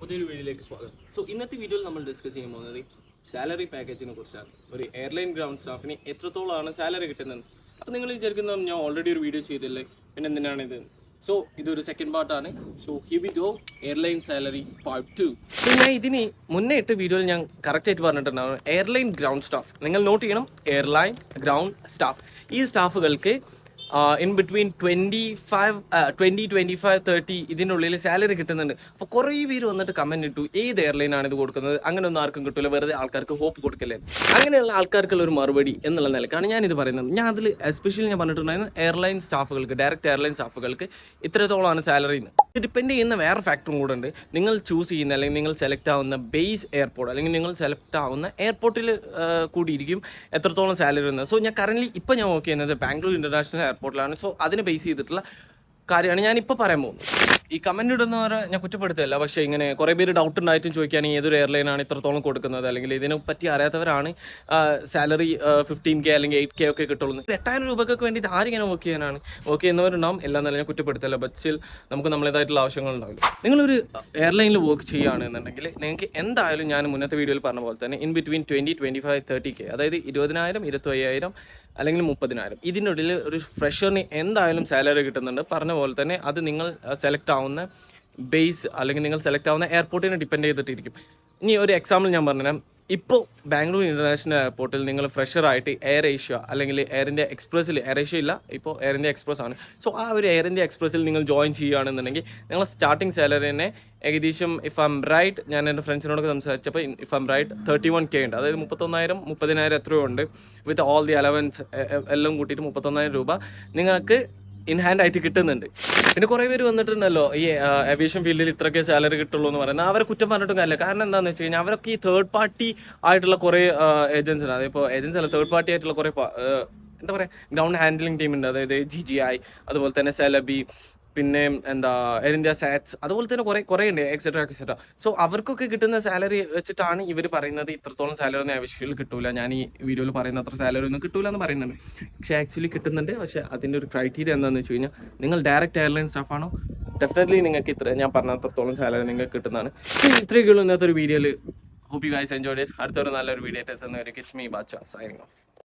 പുതിയൊരു വീഡിയോയിലേക്ക് സ്വാഗതം. ഇന്നത്തെ വീഡിയോയിൽ നമ്മൾ ഡിസ്കസ് ചെയ്യാൻ പോകുന്നത് സാലറി പാക്കേജിനെ കുറിച്ചാണ്. ഒരു എയർലൈൻ ഗ്രൗണ്ട് സ്റ്റാഫിന് എത്രത്തോളമാണ് സാലറി കിട്ടുന്നത്. അപ്പോൾ നിങ്ങൾ വിചാരിക്കുന്നത് ഞാൻ ഓൾറെഡി ഒരു വീഡിയോ ചെയ്തില്ലേ, പിന്നെ എന്തിനാണിത്? ഇതൊരു സെക്കൻഡ് പാർട്ടാണ്. Here we go, airline salary part 2. ഞാൻ ഇതിന് മുന്നേ ഇട്ട വീഡിയോയിൽ ഞാൻ കറക്റ്റായിട്ട് പറഞ്ഞിട്ടുണ്ടായിരുന്നു എയർലൈൻ ഗ്രൗണ്ട് സ്റ്റാഫ്. നിങ്ങൾ നോട്ട് ചെയ്യണം, എയർലൈൻ ഗ്രൗണ്ട് സ്റ്റാഫ്. ഈ സ്റ്റാഫുകൾക്ക് ഇൻ ബിറ്റ്വീൻ 25-30 ഇതിനുള്ളിൽ സാലറി കിട്ടുന്നുണ്ട്. അപ്പോൾ കുറേ പേര് വന്നിട്ട് കമൻറ്റ് ഇട്ടു, ഏത് എയർലൈനാണ് ഇത് കൊടുക്കുന്നത്, അങ്ങനെയൊന്നും ആർക്കും കിട്ടില്ല, വെറുതെ ആൾക്കാർക്ക് ഹോപ്പ് കൊടുക്കല്ലേ. അങ്ങനെയുള്ള ആൾക്കാർക്കുള്ള ഒരു മറുപടി എന്നുള്ള നിലക്കാണ് ഞാനിത് പറയുന്നത്. ഞാൻ അതിൽ എസ്പെഷ്യലി ഞാൻ പറഞ്ഞിട്ടുണ്ടായിരുന്നു എയർലൈൻ സ്റ്റാഫുകൾക്ക്, ഡയറക്റ്റ് എയർലൈൻ സ്റ്റാഫുകൾക്ക് ഇത്രത്തോളമാണ് സാലറി എന്ന്. ഡിപ്പെൻഡ് ചെയ്യുന്ന വേറെ ഫാക്ടറും കൂടെ ഉണ്ട്. നിങ്ങൾ ചൂസ് ചെയ്യുന്ന അല്ലെങ്കിൽ നിങ്ങൾ സെലക്ട് ആവുന്ന ബേസ് എയർപോർട്ട് അല്ലെങ്കിൽ നിങ്ങൾ സെലക്ട് ആവുന്ന എയർപോർട്ടിൽ കൂടിയിരിക്കും എത്രത്തോളം സാലറി എന്ന്. ഞാൻ കറൻറ്റ്ലി ഇപ്പോൾ ഞാൻ വർക്ക് ചെയ്യുന്നത് ബാംഗ്ലൂർ ഇൻ്റർനാഷണൽ എയർപോർട്ടിലാണ്. അതിനെ ബേസ് ചെയ്തിട്ടുള്ള കാര്യമാണ് ഞാനിപ്പോൾ പറയാൻ പോകുന്നത്. ഈ കമൻറ്റ് ഇടുന്നവരെ ഞാൻ കുറ്റപ്പെടുത്തുകയല്ല, പക്ഷേ ഇങ്ങനെ കുറേ പേര് ഡൗട്ട് ഉണ്ടായിട്ടും ചോദിക്കുകയാണെങ്കിൽ ഏതൊരു എയർലൈനാണ് ഇത്രത്തോളം കൊടുക്കുന്നത്, അല്ലെങ്കിൽ ഇതിനെ പറ്റി അറിയാത്തവരാണ് സാലറി 15K അല്ലെങ്കിൽ 8K ഒക്കെ കിട്ടുള്ളൂ. 8,000 രൂപയ്ക്കൊക്കെ വേണ്ടിയിട്ട് ആരിങ്ങനെ വർക്ക് ചെയ്യാനാണ്? വർക്ക് ചെയ്യുന്നവരുണ്ടാവും, എല്ലാം നല്ല ഞാൻ കുറ്റപ്പെടുത്തല്ല. ബട്ട് സ്റ്റിൽ നമുക്ക് നമ്മളേതായിട്ടുള്ള ആവശ്യങ്ങളുണ്ടാവില്ല. നിങ്ങളൊരു എയർലൈനിൽ വർക്ക് ചെയ്യുകയാണെന്നുണ്ടെങ്കിൽ നിങ്ങൾക്ക് എന്തായാലും ഞാൻ മുന്നത്തെ വീഡിയോയിൽ പറഞ്ഞ പോലെ തന്നെ ഇൻ ബിറ്റ്വീൻ 20-25-30K, അതായത് 20,000, 25,000 അല്ലെങ്കിൽ 30,000 ഇതിനുള്ളിൽ ഒരു ഫ്രഷറിന് എന്തായാലും സാലറി കിട്ടുന്നുണ്ട്. പറഞ്ഞ പോലെ തന്നെ അത് നിങ്ങൾ സെലക്ട് ആവുന്ന ബേസ് അല്ലെങ്കിൽ നിങ്ങൾ സെലക്ട് ആവുന്ന എയർപോർട്ടിനെ ഡിപ്പെൻഡ് ചെയ്തിട്ടിരിക്കും. ഇനി ഒരു എക്സാമ്പിൾ ഞാൻ പറഞ്ഞുതരാം. ഇപ്പോൾ ബാംഗ്ലൂർ ഇൻ്റർനാഷണൽ എയർപോർട്ടിൽ നിങ്ങൾ ഫ്രഷറായിട്ട് എയർ ഏഷ്യ അല്ലെങ്കിൽ എയർ ഇന്ത്യ എക്സ്പ്രസ്സിൽ, എയർ ഏഷ്യ ഇല്ല, ഇപ്പോൾ എയർ ഇന്ത്യ എക്സ്പ്രസ് ആണ്. ആ ഒരു എയർ ഇന്ത്യ എക്സ്പ്രസ്സിൽ നിങ്ങൾ ജോയിൻ ചെയ്യുകയാണെന്നുണ്ടെങ്കിൽ നിങ്ങൾ സ്റ്റാർട്ടിങ് സാലറി തന്നെ ഏകദേശം ഇഫ് ഐം റൈറ്റ്, ഞാൻ എൻ്റെ ഫ്രണ്ട്സിനോടൊക്കെ സംസാരിച്ചപ്പോൾ ഇഫ് ഐം റൈറ്റ് 31K ഉണ്ട്. അതായത് 30,000 എത്രയോ ഉണ്ട്. വിത്ത് ഓൾ ദി അലവൻസ് എല്ലാം കൂട്ടിയിട്ട് 31,000 രൂപ നിങ്ങൾക്ക് ഇൻ ഹാൻഡ് ആയിട്ട് കിട്ടുന്നുണ്ട്. പിന്നെ കുറേ പേര് വന്നിട്ടുണ്ടല്ലോ ഈ ഏവിയേഷൻ ഫീൽഡിൽ ഇത്രയൊക്കെ സാലറി കിട്ടുള്ളൂ എന്ന് പറയുന്നത്. അവരെ കുറ്റം പറഞ്ഞിട്ടും കാര്യമില്ല. കാരണം എന്താണെന്ന് വെച്ച് കഴിഞ്ഞാൽ അവരൊക്കെ ഈ തേർഡ് പാർട്ടി ആയിട്ടുള്ള കുറേ ഏജൻസി ഉണ്ട്. അതിപ്പോൾ ഏജൻസി അല്ല, തേർഡ് പാർട്ടി ആയിട്ടുള്ള കുറേ എന്താ പറയുക ഗ്രൗണ്ട് ഹാൻഡ്ലിംഗ് ടീമുണ്ട്. അതായത് GGI, അതുപോലെ തന്നെ സെലബി, പിന്നെ എയർ ഇന്ത്യ സാറ്റ്സ്, അതുപോലെ തന്നെ കുറേ ഉണ്ട്, എക്സെട്ര. അവർക്കൊക്കെ കിട്ടുന്ന സാലറി വെച്ചിട്ടാണ് ഇവർ പറയുന്നത് ഇത്രത്തോളം സാലറി ഒന്നും ആവശ്യത്തിൽ കിട്ടൂല, ഞാൻ ഈ വീഡിയോയിൽ പറയുന്ന അത്ര സാലറി ഒന്നും കിട്ടൂല എന്ന് പറയുന്നുണ്ട്. പക്ഷേ ആക്ച്വലി കിട്ടുന്നുണ്ട്. പക്ഷേ അതിൻ്റെ ഒരു ക്രൈറ്റീരിയ എന്താണെന്ന് വെച്ച് കഴിഞ്ഞാൽ നിങ്ങൾ ഡയറക്റ്റ് എയർലൈൻ സ്റ്റാഫാണോ, ഡെഫിനറ്റ്ലി നിങ്ങൾക്ക് ഞാൻ പറഞ്ഞ അത്രത്തോളം സാലറി നിങ്ങൾക്ക് കിട്ടുന്നതാണ്. ഇത്രയൊക്കെയുള്ളൂ ഇന്നത്തെ ഒരു വീഡിയോയിൽ. Hope you guys enjoyed it. അടുത്തൊരു നല്ലൊരു വീഡിയോ ആയിട്ട് എത്തുന്നവരെ കിച്ച് മീ ബാച്ച സൈനിങ് ഓഫ്.